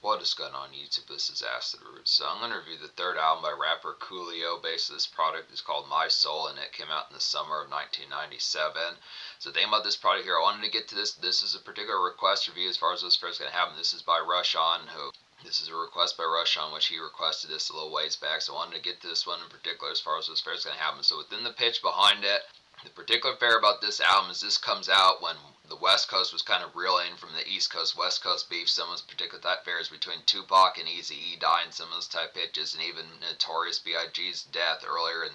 What is going on YouTube? This is Acid Roots. So I'm going to review the third album by rapper Coolio. Basically, this product is called My Soul, and it came out in the summer of 1997. So the thing about this product here, I wanted to get to this. This is a particular request review as far as this first going to happen. This is by Rushan, who this is a request by Rushan, which he requested this a little ways back. So I wanted to get to this one in particular as far as this first going to happen. So within the pitch behind it, the particular fair about this album is this comes out when the West Coast was kind of reeling from the East Coast West Coast beef. Some of those particular type fairs between Tupac and Eazy-E dying, some of those type pitches, and even Notorious B.I.G.'s death earlier in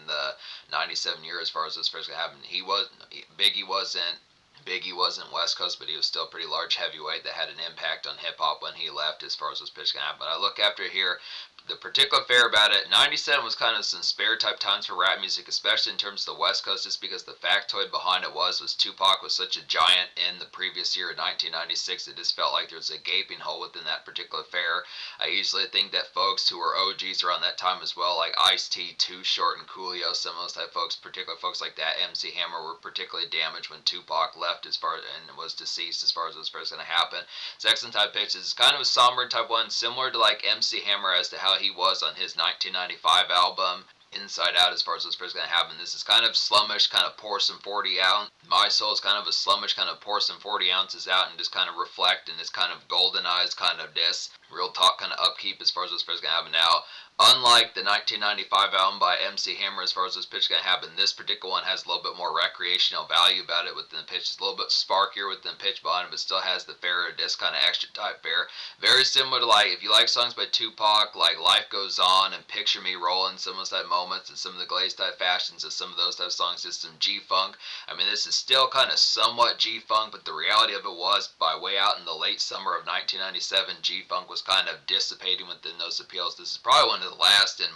the 97 year as far as this first happened. Biggie wasn't West Coast, but he was still a pretty large heavyweight that had an impact on hip hop when he left as far as this pitch can happen. But I look after here, the particular fair about it, 97 was kind of some spare type times for rap music, especially in terms of the West Coast, just because the factoid behind it was Tupac was such a giant in the previous year, 1996, it just felt like there was a gaping hole within that particular fair. I usually think that folks who were OGs around that time as well, like Ice-T, Too Short, and Coolio, some of those type folks, particular folks like that, MC Hammer, were particularly damaged when Tupac left as far and was deceased as far as those first going to happen. It's excellent type pitches. It's kind of a somber type one, similar to like MC Hammer as to how he was on his 1995 album Inside Out as far as what's first going to happen. This is kind of slummish, kind of pour some 40 out. My Soul is kind of a slummish, kind of pour some 40 ounces out and just kind of reflect in this kind of golden eyes kind of this real talk kind of upkeep as far as what's first going to happen. Now, unlike the 1995 album by MC Hammer as far as this pitch going to happen, this particular one has a little bit more recreational value about it within the pitch. It's a little bit sparkier within the pitch behind it, but still has the fair disc kind of extra type fair. Very similar to like, if you like songs by Tupac, like Life Goes On and Picture Me Rolling, some of those type moments and some of the glaze type fashions of some of those type songs, just some G-Funk. I mean, this is still kind of somewhat G-Funk, but the reality of it was by way out in the late summer of 1997, G-Funk was kind of dissipating within those appeals. This is probably one of the last and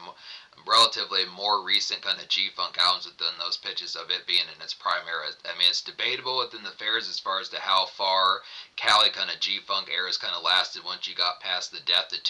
relatively more recent kind of G-Funk albums within those pitches of it being in its prime era. I mean, it's debatable within the fairs as far as to how far Cali kind of G-Funk eras kind of lasted once you got past the death of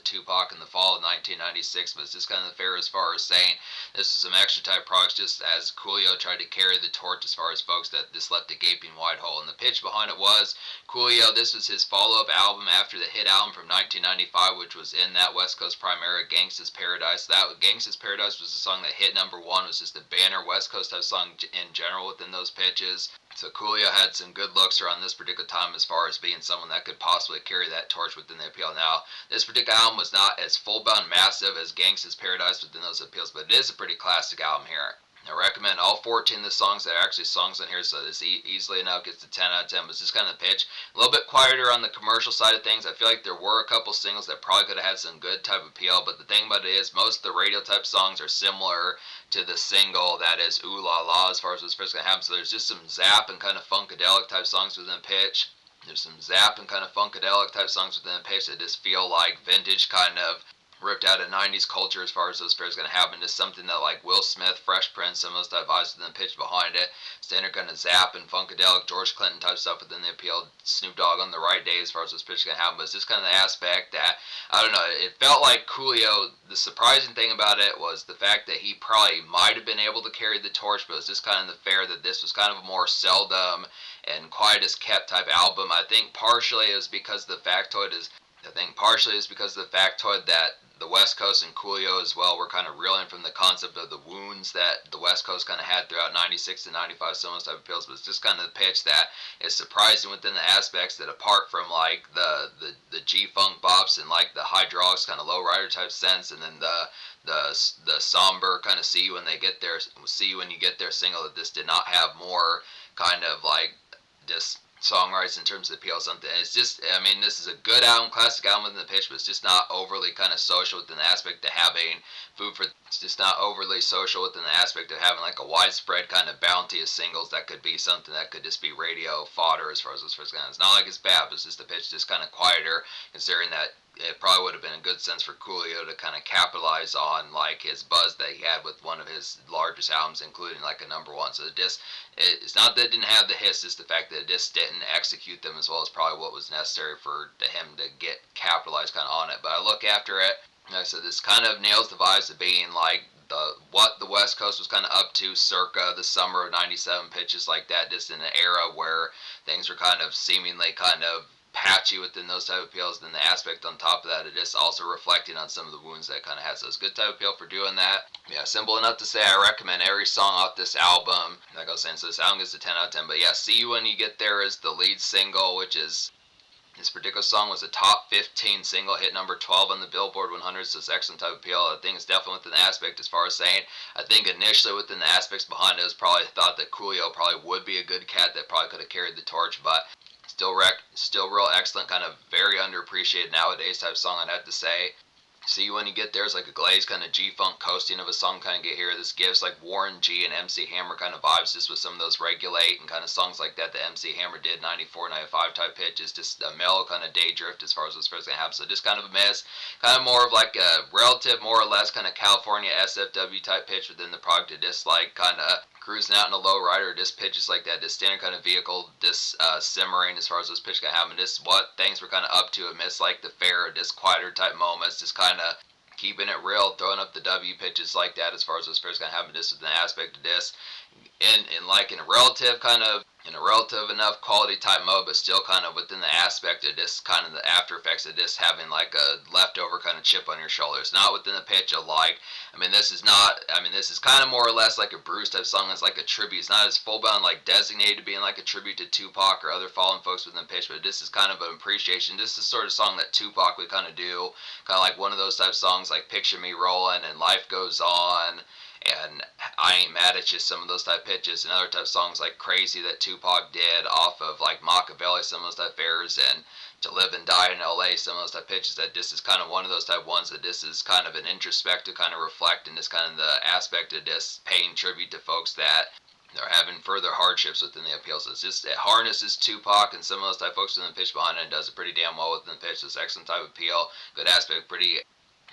Tupac in the fall of 1996, but it's just kind of fair as far as saying this is some extra type products, just as Coolio tried to carry the torch as far as folks that this left a gaping wide hole. And the pitch behind it was Coolio, this was his follow-up album after the hit album from 1995, which was in that West Coast prime era, Gangsta's Paradise. That Gangsta's Paradise was the song that hit #1, was just a banner West Coast type song in general within those pitches. So Coolio had some good looks around this particular time as far as being someone that could possibly carry that torch within the appeal. Now, this particular album was not as full-bound massive as Gangsta's Paradise within those appeals, but it is a pretty classic album here. I recommend all 14 of the songs that are actually songs on here, so this easily enough gets to 10 out of 10. But it's just kind of the pitch. A little bit quieter on the commercial side of things. I feel like there were a couple singles that probably could have had some good type of appeal, but the thing about it is most of the radio type songs are similar to the single that is Ooh La La as far as what's first going to happen. So there's just some zap and kind of funkadelic type songs within the pitch. There's some zap and kind of funkadelic type songs within the pitch that just feel like vintage kind of ripped out of 90s culture as far as those fairs going to happen. Just something that like Will Smith, Fresh Prince, some of those type vibes within the pitch behind it. Standard kind of zap and funkadelic, George Clinton type stuff within the appeal. Snoop Dogg on the right day as far as those pitch going to happen. But it's just kind of the aspect that, I don't know, it felt like Coolio, the surprising thing about it was the fact that he probably might have been able to carry the torch, but it was just kind of the fair that this was kind of a more seldom and quiet as kept type album. I think partially it was because the factoid that the West Coast and Coolio as well were kind of reeling from the concept of the wounds that the West Coast kind of had throughout 96 to 95, some of those type of appeals. But it's just kind of the pitch that is surprising within the aspects that apart from like the G-Funk bops and like the hydraulics kind of lowrider type sense, and then the somber kind of see you when you get there single, that this did not have more kind of like just songwrites in terms of appeal. Something it's just, I mean, this is a good album, classic album within the pitch, but it's just not overly kind of social within the aspect of having it's just not overly social within the aspect of having like a widespread kind of bounty of singles that could be something that could just be radio fodder as far as this first goes. It's not like it's bad, but it's just the pitch just kind of quieter, considering that it probably would have been a good sense for Coolio to kind of capitalize on like his buzz that he had with one of his largest albums, including like a #1. So it's not that it didn't have the hits, it's the fact that it just didn't execute them as well as probably what was necessary for him to get capitalized kind of on it. But I look after it, like I said, this kind of nails the vibes of being like what the West Coast was kind of up to circa the summer of '97, pitches like that, just in an era where things were kind of seemingly kind of patchy within those type of appeals. Then the aspect on top of that, it is also reflecting on some of the wounds that kind of has. So it's a good type of appeal for doing that. Yeah, simple enough to say I recommend every song off this album. Like I was saying, so this album gets a 10 out of 10. But yeah, See You When You Get There is the lead single, which is this particular song was a top 15 single, hit number 12 on the Billboard 100, so it's excellent type of appeal. I think it's definitely within the aspect as far as saying. I think initially within the aspects behind it was probably thought that Coolio probably would be a good cat that probably could have carried the torch, but still real excellent, kind of very underappreciated nowadays type song, I'd have to say. See When You Get There is like a glazed kind of G-funk coasting of a song kind of get here. This gives like Warren G and MC Hammer kind of vibes just with some of those Regulate and kind of songs like that MC Hammer did, 94, 95 type pitches. Just a mellow kind of day drift as far as what's first going to happen. So just kind of a miss. Kind of more of like a relative, more or less kind of California SFW type pitch within the product. It just like kind of cruising out in a low rider, just pitches like that, just standard kind of vehicle, just simmering as far as those pitches can happen. Just what things were kind of up to amidst like the fair, just quieter type moments, just kind of keeping it real, throwing up the W pitches like that as far as those fairs gonna happen. This is an aspect of this, in like in a relative kind of in a relative enough quality type mode, but still kind of within the aspect of this kind of the after effects of this having like a leftover kind of chip on your shoulder. It's not within the pitch of like, this is not, this is kind of more or less like a Bruce type song. It's like a tribute. It's not as full blown like designated to being like a tribute to Tupac or other fallen folks within the pitch, but this is kind of an appreciation. This is the sort of song that Tupac would kind of do, kind of like one of those type of songs like Picture Me Rolling and Life Goes On. And I Ain't Mad at You, some of those type pitches, and other type songs like Crazy that Tupac did off of like Machiavelli, some of those type fairs, and To Live and Die in LA, some of those type pitches. That this is kind of one of those type ones that this is kind of an introspective kind of reflecting this kind of the aspect of this paying tribute to folks that they're having further hardships within the appeal. So it's just, it harnesses Tupac and some of those type folks within the pitch behind it and does it pretty damn well within the pitch. So it's excellent type of appeal, good aspect, pretty,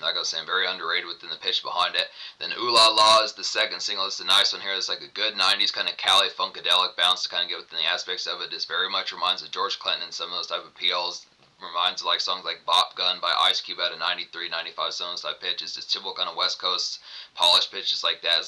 like I was saying, very underrated within the pitch behind it. Then Ooh La La is the second single. It's a nice one here. It's like a good 90s kind of Cali funkadelic bounce to kind of get within the aspects of it. This very much reminds of George Clinton and some of those type of appeals. Reminds of like songs like Bop Gun by Ice Cube out of 93, 95, some of those type pitches. Just typical kind of West Coast polished pitches like that.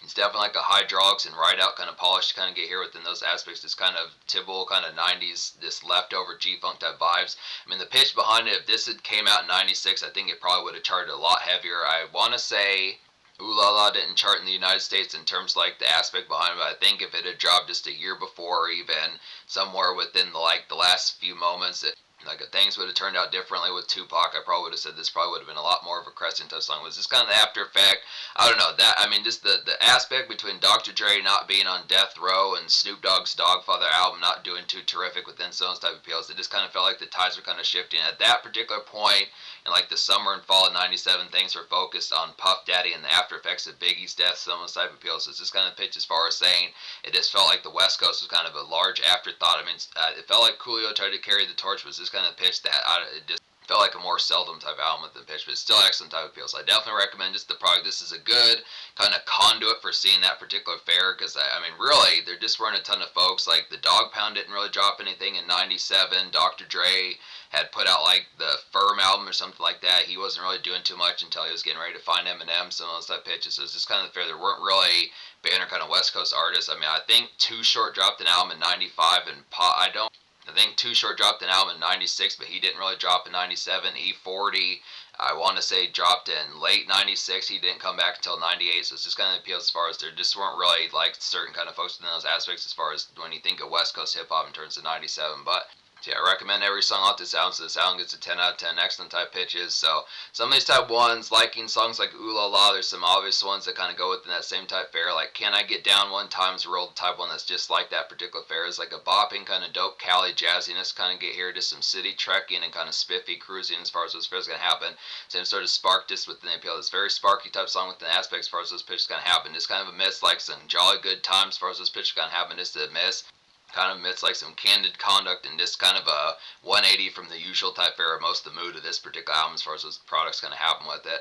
It's definitely like a hydraulics and ride out kind of polish to kind of get here within those aspects. It's kind of typical kind of 90s, this leftover G-Funk type vibes. The pitch behind it, if this had came out in 96, I think it probably would have charted a lot heavier. I want to say Ooh La La didn't chart in the United States in terms like the aspect behind it, but I think if it had dropped just a year before or even somewhere within the last few moments, if things would have turned out differently with Tupac, I probably would have said this probably would have been a lot more of a crescent touch song. Was this kind of the after effect? I don't know. Just the aspect between Dr. Dre not being on death row and Snoop Dogg's Dogfather album not doing too terrific within those type of appeals, it just kind of felt like the tides were kind of shifting. At that particular point, in like the summer and fall of 97, things were focused on Puff Daddy and the after effects of Biggie's death, some of those type of appeals. So it's just kind of pitch as far as saying it just felt like the West Coast was kind of a large afterthought. It felt like Coolio tried to carry the torch, but it's just kind of pitch that it just felt like a more seldom type of album with the pitch, but it's still excellent type of appeal. So I definitely recommend just the product. This is a good kind of conduit for seeing that particular fair, because really there just weren't a ton of folks. Like the Dog Pound didn't really drop anything in 97. Dr. Dre had put out like the Firm album or something like that. He wasn't really doing too much until he was getting ready to find Eminem, some of those type pitches. So it's just kind of fair. There weren't really banner kind of West Coast artists. I think Too Short dropped an album in 95, and I think Too Short dropped an album in 96, but he didn't really drop in 97. E40, I want to say, dropped in late 96. He didn't come back until 98, so it's just kind of appeals as far as there just weren't really like certain kind of folks in those aspects as far as when you think of West Coast hip-hop in terms of 97. But yeah, I recommend every song off this album. So this album gets a 10 out of 10. Excellent type pitches. So some of these type ones, liking songs like Ooh La La, there's some obvious ones that kind of go within that same type fare. Like Can I Get Down One Time's a real type one that's just like that particular fare. It's like a bopping kind of dope Cali jazziness kind of get here. Just some city trekking and kind of spiffy cruising as far as those fares going to happen. Same sort of spark just within the appeal. It's very sparky type song within the aspects as far as those pitches going to happen. Just kind of a miss like some jolly good times as far as those pitches going to happen. Just a miss. Kind of admits like some candid conduct and just kind of a 180 from the usual type fare of most of the mood of this particular album as far as those products going to happen with it.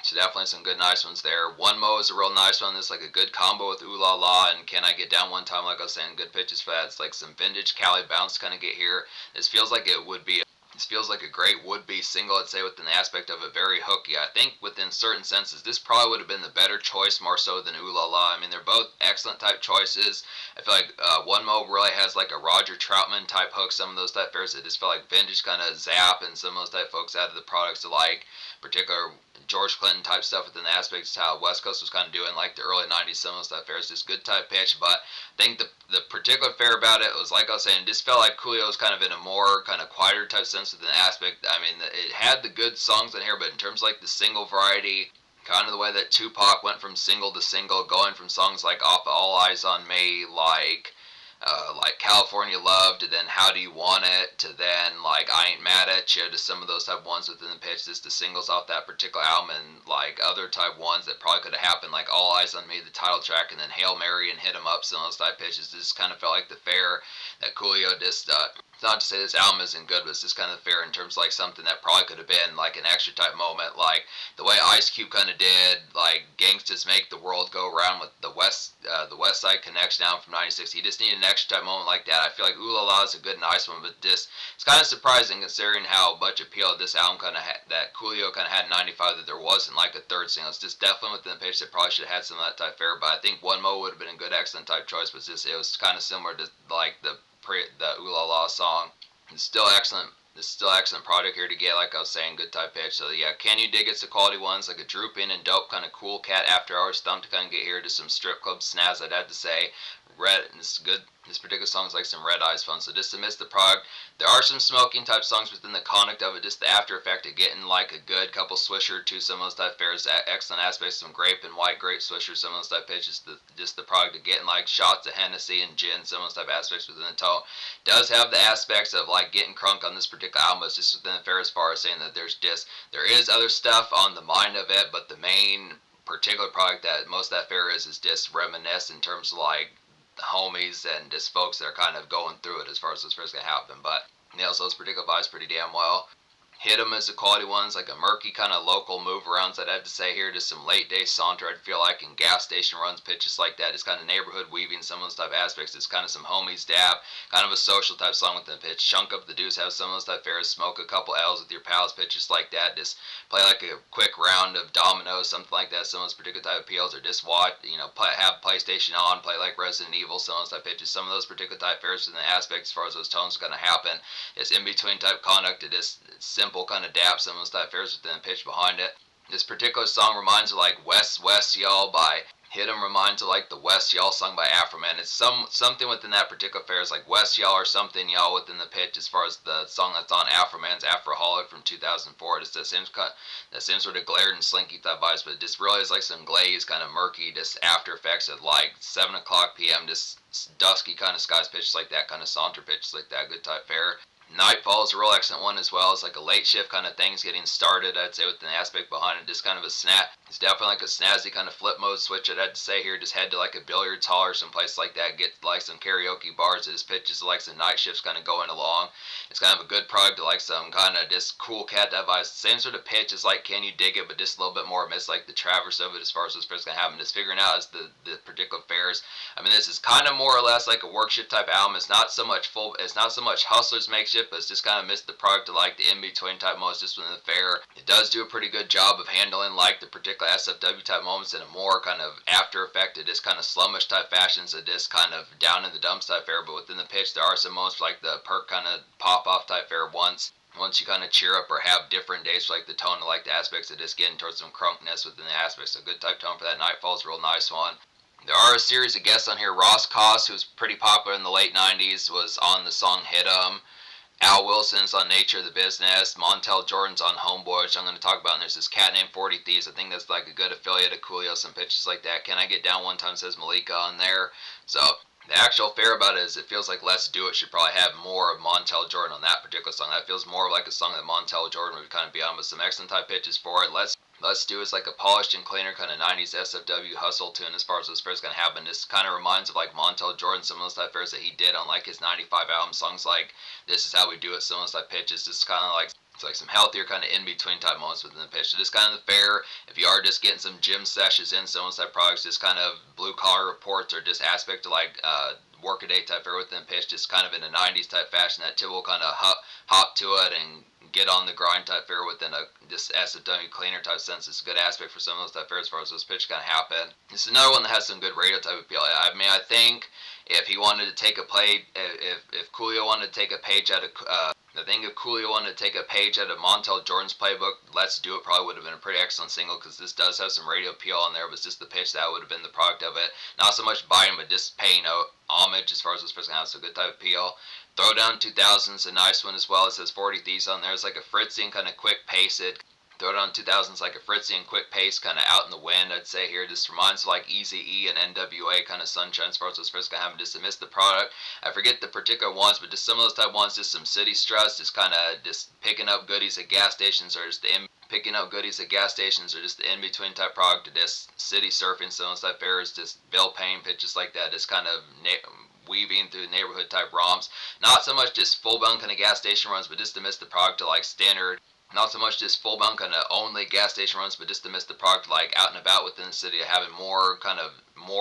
So definitely some good nice ones there. One Mo is a real nice one. It's like a good combo with Ooh La La and Can I Get Down One Time, like I was saying, good pitches for that. It's like some vintage Cali bounce kind of get here. This feels like it would be This feels like a great would-be single, I'd say, within the aspect of it, very hooky. I think within certain senses, this probably would have been the better choice, more so than Ooh La La. I mean, they're both excellent type choices. I feel like One Mo really has like a Roger Troutman type hook, some of those type fairs. I just feel like vintage kind of zap and some of those type folks out of the products alike, particular George Clinton type stuff within the aspects of how West Coast was kind of doing like the early 90s, some of those type fairs, just good type pitch. But I think the particular fair about it was, like I was saying, it just felt like Coolio was kind of in a more kind of quieter type sense of the aspect. I mean, it had the good songs in here, but in terms of like the single variety, kind of the way that Tupac went from single to single, going from songs like Off All Eyes on Me, like California Love, to then How Do You Want It, to then like I Ain't Mad at You, to some of those type ones within the pitch, just the singles off that particular album, and like other type ones that probably could have happened, like All Eyes on Me, the title track, and then Hail Mary and Hit 'Em Up, some of those type pitches. Just kind of felt like the fair that Coolio just not to say this album isn't good, but it's just kind of fair in terms of like something that probably could have been like an extra type moment, like the way Ice Cube kind of did, like Gangsters Make the World Go Round with the West Side Connection down from '96. He just needed an extra type moment like that. I feel like Ooh La La is a good, nice one, but this it's kind of surprising considering how much appeal this album kind of that Coolio kind of had in '95, that there wasn't like a third single. It's just definitely within the page that probably should have had some of that type fare. But I think One Mo would have been a good, excellent type choice. But it was kind of similar to like the Ooh La La song. It's still excellent. It's still excellent product here to get, like I was saying, good type pitch. So yeah, Can You Dig It's the quality ones, like a drooping and dope kind of cool cat after hours thump to kind of get here to some strip club snaz, I'd have to say. Red, and this is good. This particular song is like some Red Eyes fun. So just to miss the product, there are some smoking type songs within the conduct of it. Just the after effect of getting like a good couple swisher to some of those type fares. Excellent aspects, some grape and white grape swishers, some of those type pitches. Just the product of getting like shots of Hennessy and gin, some of those type aspects within the tone. Does have the aspects of like getting crunk on this particular album. It's just within the fair as far as saying that there is other stuff on the mind of it, but the main particular product that most of that fair is just reminisce in terms of like homies and just folks that are kind of going through it as far as what's first gonna happen. But nails those particular vibes pretty damn well. Hit 'Em is the quality ones, like a murky kind of local move arounds, I'd have to say here. Just some late day saunter, I'd feel like, in gas station runs, pitches like that. It's kind of neighborhood weaving, some of those type aspects. It's kind of some homies dab, kind of a social type song with the pitch. Chunk Up the Deuce, have some of those type fairs. Smoke a couple L's with your pals, pitches like that. Just play like a quick round of dominoes, something like that. Some of those particular type appeals, or just watch, have PlayStation on, play like Resident Evil, some of those type pitches. Some of those particular type fairs and the aspects as far as those tones are going to happen. It's in between type conduct. It is simple kind of dab, some of those type fairs within the pitch behind it. This particular song reminds of like West Y'all by Hit 'Em, reminds of like the West Y'all sung by Afroman. It's something within that particular fair is like West Y'all or something y'all within the pitch as far as the song that's on Afroman's Afroholic from 2004. It's that same sort of glared and slinky type vibes, but it just really is like some glazed kind of murky just after effects at like 7 o'clock p.m. just dusky kind of skies pitches like that, kind of saunter pitches like that, good type fair. Nightfall is a real excellent one as well. It's like a late shift kind of things getting started, I'd say, with an aspect behind it. Just kind of a snap. It's definitely like a snazzy kind of flip mode switch, I'd have to say here. Just head to like a billiards hall or someplace like that. Get like some karaoke bars. It just pitches like some night shifts kind of going along. It's kind of a good product to like some kind of just cool cat device. Same sort of pitch as like Can You Dig It, but just a little bit more amidst like the traverse of it as far as what's first going to happen. Just figuring out as the particular fairs. I mean, this is kind of more or less like a work shift type album. It's not so much Hustlers makeshift, but it's just kind of missed the product of like the in-between type moments just within the fair. It does do a pretty good job of handling like the particular SFW type moments in a more kind of after effect of this kind of slummish type fashions of this kind of down in the dumps type fair. But within the pitch, there are some moments like the perk kind of pop off type fair once you kind of cheer up or have different days for like the tone of like the aspects of just getting towards some crunkness within the aspects. A good type tone for that. Nightfall is a real nice one. There are a series of guests on here. Ross Koss, who was pretty popular in the late 90s, was on the song Hit 'Em. Al Wilson's on Nature of the Business. Montel Jordan's on Homeboy, which I'm going to talk about. And there's this cat named 40 Thieves. I think that's like a good affiliate of Coolio, some pitches like that. Can I Get Down One Time, says Malika on there. So the actual fair about it is it feels like Let's Do It should probably have more of Montel Jordan on that particular song. That feels more like a song that Montel Jordan would kind of be on, with some excellent type pitches for it. Let's Do is like a polished and cleaner kind of 90s SFW hustle tune as far as this fair's going to happen. This kind of reminds of like Montel Jordan, some of those type fairs that he did on like his 95 album, songs like This Is How We Do It, some of those type pitches. Just kind of like, it's like some healthier kind of in-between type moments within the pitch. So this kind of the fair, if you are just getting some gym sessions in, some of those type products, just kind of blue-collar reports or just aspect of like workaday type fare within the pitch, just kind of in a 90s type fashion. That typical kind of hop to it and get on the grind type fare within a just SFW cleaner type sense. It's a good aspect for some of those type fares as far as those pitches kind of happen. It's another one that has some good radio type appeal. I mean, I think if he wanted to take a play, if Coolio wanted to take a page out of I think if Coolio wanted to take a page out of Montel Jordan's playbook, Let's Do It probably would have been a pretty excellent single, because this does have some radio appeal on there, but it's just the pitch that would have been the product of it. Not so much biting, but just paying homage as far as this person has a good type of appeal. Throwdown 2000's a nice one as well. It says 40 Thieves on there. It's like a Fritzian kind of quick pace. Throwdown 2000's like a Fritzian quick pace, kind of out in the wind, I'd say here. Just reminds of like Eazy-E and NWA kind of Sunshine as far as those first kind of having just to miss the product. I forget the particular ones, but just some of those type ones, just some city struts, just kind of just picking up goodies at gas stations, or just picking up goodies at gas stations, or just the in-between type product, or just city surfing, some of those type fares, just bill paying pitches like that, just kind of weaving through neighborhood type ROMs. Not so much just full-blown kind of gas station runs, but just to miss the product to like standard. Not so much just full-blown kind of only gas station runs, but just to miss the product like out and about within the city, having more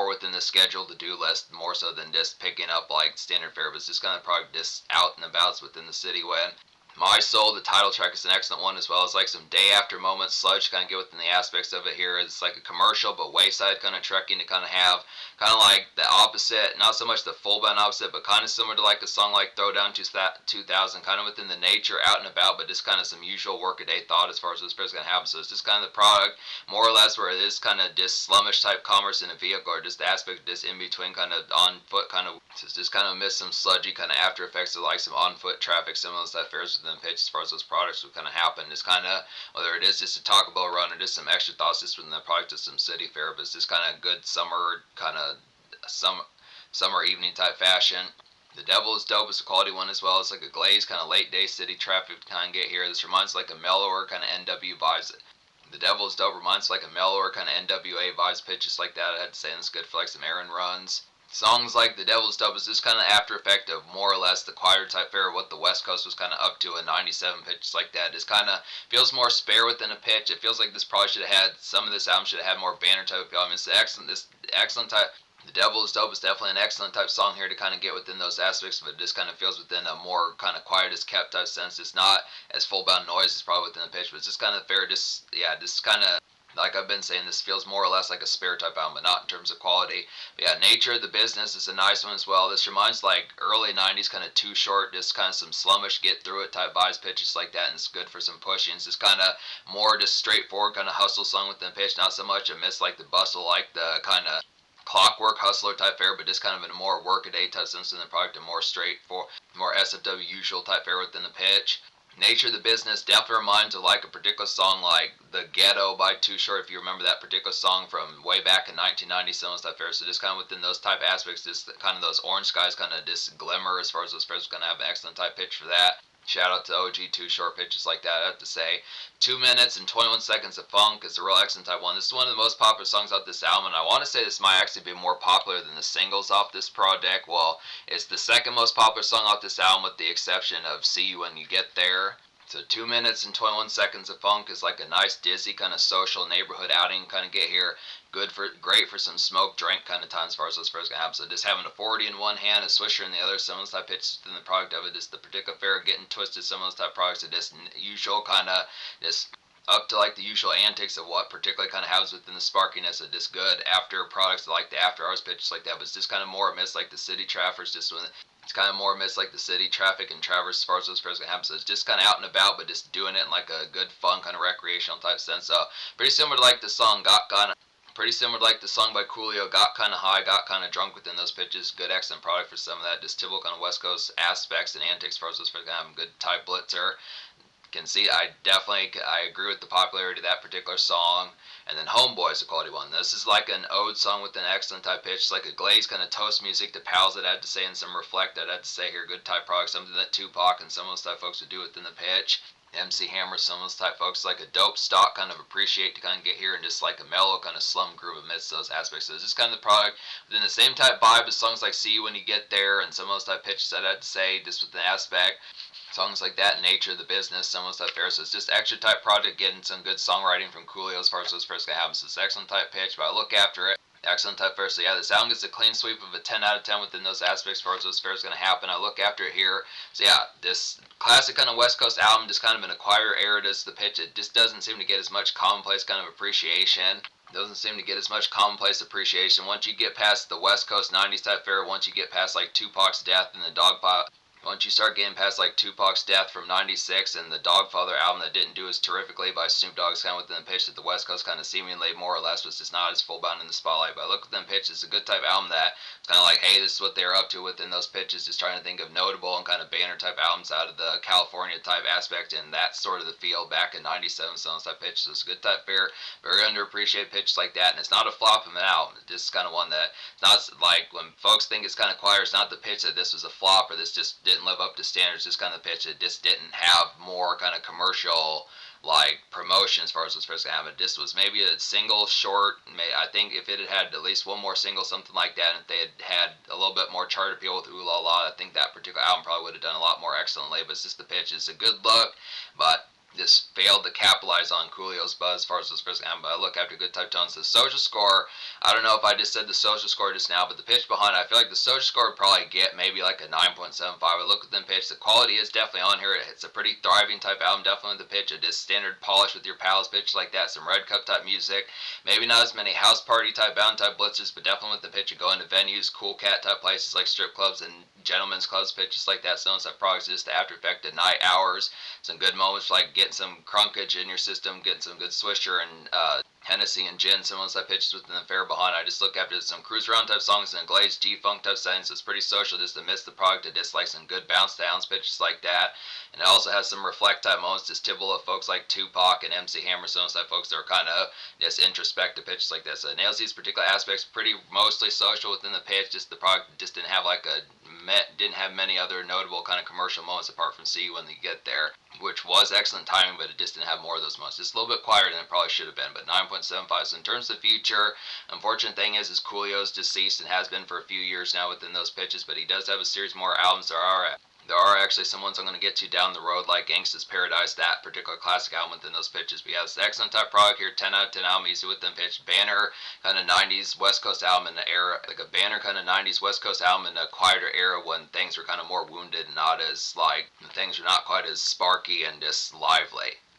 within the schedule to do list, more so than just picking up like standard fare, but it's just kind of product just out and about within the city. When My Soul, the title track, is an excellent one, as well as like some day after moments. Sludge kind of get within the aspects of it here. It's like a commercial but wayside kind of trekking to kind of have kind of like the opposite, not so much the full band opposite, but kind of similar to like a song like Throwdown 2000, kind of within the nature out and about, but just kind of some usual workaday thought as far as this person going to happen. So it's just kind of the product more or less where it is kind of just slummish type commerce in a vehicle, or just the aspect just in between kind of on foot kind of. So it's just kind of miss some sludgy kind of after effects of like some on foot traffic, some of those that fares within the pitch as far as those products would kind of happen. It's kind of, whether it is just a Taco Bell run or just some extra thoughts just within the product of some city fare, but it's just kind of good summer kind of summer evening type fashion. The Devil is Dope is a quality one as well. It's like a glazed kind of late day city traffic kind of get here. This reminds like a mellower kind of NW vibes. The Devil is Dope reminds like a mellower kind of NWA vibes pitches like that. I had to say, and it's good for like some errand runs. Songs like The Devil's Dub is just kind of after effect of more or less the quieter type fare of what the West Coast was kind of up to in 97 pitches like that. It kind of feels more spare within a pitch. It feels like this probably should have had, some of this album should have had more banner type appeal. I mean, it's excellent type. The Devil is Dope is definitely an excellent type song here to kind of get within those aspects, but it just kind of feels within a more kind of quiet as kept type sense. It's not as full bound noise as probably within the pitch, but it's just kind of fair. Just kind of, like I've been saying, this feels more or less like a spare type album, but not in terms of quality. But yeah, Nature of the Business is a nice one as well. This reminds like early 90s kind of Too Short, just kind of some slummish get through it type vibes pitches like that, and it's good for some pushing. It's just kind of more just straightforward kind of hustle song within the pitch, not so much amidst like the bustle, like the kind of clockwork hustler type fare, but just kind of in a more workaday type sense in the product, and more straightforward, more SFW usual type fare within the pitch. Nature of the Business definitely reminds of like a particular song like The Ghetto by Too Short, if you remember that particular song from way back in 1990, some of those type fares. So just kind of within those type aspects, just kind of those orange skies kind of just glimmer as far as those fares, going to have an excellent type pitch for that. Shout out to OG Too Short pitches like that, I have to say. 2 minutes and 21 seconds of funk is a real excellent type one. This is one of the most popular songs off this album, and I want to say this might actually be more popular than the singles off this project. Well, it's the second most popular song off this album, with the exception of See You When You Get There. So 2 minutes and 21 seconds of funk is like a nice dizzy kind of social neighborhood outing kind of get here. Great for some smoke drink kind of time as far as those first gonna happen. So just having a 40 in one hand, a swisher in the other, some of those type pitches within the product of it, just the particular fare getting twisted, some of those type products are just usual kind of just up to like the usual antics of what particularly kind of happens within the sparkiness of just good after products like the after hours pitches like that, but it's just kind of more amidst like the city traffic, just when it's kind of more amidst like the city traffic and traverse as far as those fares can happen. So it's just kind of out and about, but just doing it in like a good fun kind of recreational type sense. So pretty similar to like the song Pretty similar to like the song by Coolio, Got Kind of High, Got Kind of Drunk within those pitches. Good, excellent product for some of that. Just typical kind of West Coast aspects and antics as far as those fares can have. Good type blitzer. Can see, I agree with the popularity of that particular song. And then Homeboy is a quality one. This is like an ode song with an excellent type pitch. It's like a glazed kind of toast music to pals, that I had to say, and some reflect, that I had to say here. Good type product, something that Tupac and some of those type folks would do within the pitch. MC Hammer, some of those type folks, like a dope stock kind of appreciate to kind of get here, and just like a mellow kind of slum groove amidst those aspects. So it's just kind of the product within the same type vibe as songs like See You When You Get There and some of those type pitches that I had to say, just with the aspect. Songs like that, Nature of the Business, some of those type fares. So it's just extra type project, getting some good songwriting from Coolio as far as those fares can happen. So it's excellent type pitch, but I look after it. Excellent type fair. So yeah, this album gets a clean sweep of a 10 out of 10 within those aspects as far as those fairs going to happen. I look after it here. So yeah, this classic kind of West Coast album, just kind of an acquired era does the pitch. It just doesn't seem to get as much commonplace kind of appreciation. Doesn't seem to get as much commonplace appreciation. Once you get past the West Coast 90s type fair, once you get past like Tupac's death and the Dogpile, once you start getting past like Tupac's death from '96 and the Dogfather album that didn't do as terrifically by Snoop Dogg's kind of within the pitch that the West Coast kind of seemingly more or less was just not as full bound in the spotlight. But I look within pitch, it's a good type album that it's kind of like, hey, this is what they're up to within those pitches, just trying to think of notable and kind of banner type albums out of the California type aspect, and that's sort of the feel back in '97. So type pitches, it's a good type fair, very underappreciated pitches like that, and it's not a flop of an album. It's just kind of one that it's not like when folks think it's kind of quiet. It's not the pitch that this was a flop or this just didn't live up to standards. Just kind of the pitch that just didn't have more kind of commercial like promotion as far as what's supposed to happen. This was maybe a single short. I think if it had had at least one more single, something like that, and if they had had a little bit more chart appeal with Ooh La La, I think that particular album probably would have done a lot more excellently. But it's just the pitch. It's a good look, but just failed to capitalize on Coolio's buzz as far as this first album. But I look after good type tones. The social score, I don't know if I just said the social score just now, but the pitch behind it, I feel like the social score would probably get maybe like a 9.75. I look at the pitch, the quality is definitely on here. It's a pretty thriving type album, definitely the pitch. It is standard polish with your pals pitch like that, some red cup type music. Maybe not as many house party type bound type blitzers, but definitely with the pitch of going to venues, cool cat type places like strip clubs and gentlemen's clubs, pitches like that. Some type products, just the after effect of night hours, some good moments like getting some crunkage in your system, getting some good Swisher and Hennessy and gin, some of those type pitches within the fair behind. I just look after some cruise around type songs and glazed G-funk type settings. So it's pretty social just to miss the product. I dislike some good bounce downs pitches like that. And it also has some reflect type moments, just typical of folks like Tupac and MC Hammer, some type folks that are kind of just introspective pitches like that. So it nails these particular aspects, pretty mostly social within the pitch. Just the product just didn't have like didn't have many other notable kind of commercial moments apart from See when they get there, which was excellent timing, but it just didn't have more of those moments. Just a little bit quieter than it probably should have been, but 9.75. So in terms of the future, unfortunate thing is Coolio's deceased and has been for a few years now within those pitches, but he does have a series more albums. There are actually some ones I'm going to get to down the road, like Gangsta's Paradise, that particular classic album within those pitches. But yeah, it's an excellent type product here, 10 out of 10 album, easy within pitch. Banner, kind of 90s West Coast album in the era, like a banner kind of 90s West Coast album in a quieter era when things were kind of more wounded and not as, like, things were not quite as sparky and just lively.